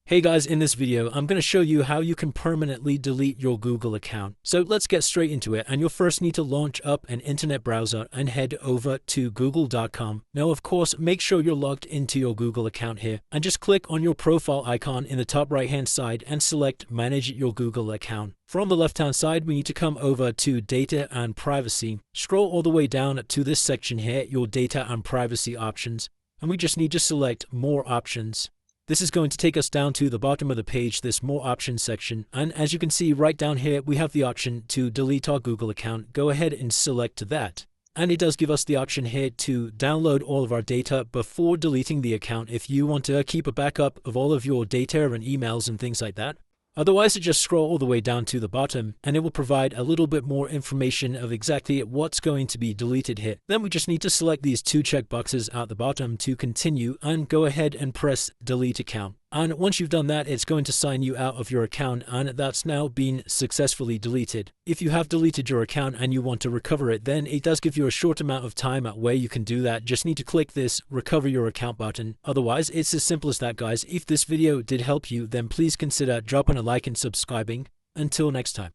Hey guys, in this video, I'm going to show you how you can permanently delete your Google account. So let's get straight into it, and you'll first need to launch up an internet browser and head over to google.com. Now, of course, make sure you're logged into your Google account here, and just click on your profile icon in the top right hand side and select Manage your Google account. From the left hand side, we need to come over to Data and Privacy. Scroll all the way down to this section here, your Data and Privacy options, and we just need to select More Options. This is going to take us down to the bottom of the page, this More Options section, and as you can see right down here, we have the option to delete our Google account. Go ahead and select that. And it does give us the option here to download all of our data before deleting the account if you want to keep a backup of all of your data and emails and things like that. Otherwise, just scroll all the way down to the bottom and it will provide a little bit more information of exactly what's going to be deleted here. Then we just need to select these two checkboxes at the bottom to continue and go ahead and press Delete Account. And once you've done that, it's going to sign you out of your account, and that's now been successfully deleted. If you have deleted your account and you want to recover it, then it does give you a short amount of time at where you can do that. Just need to click this Recover Your Account button. Otherwise, it's as simple as that, guys. If this video did help you, then please consider dropping a like and subscribing. Until next time.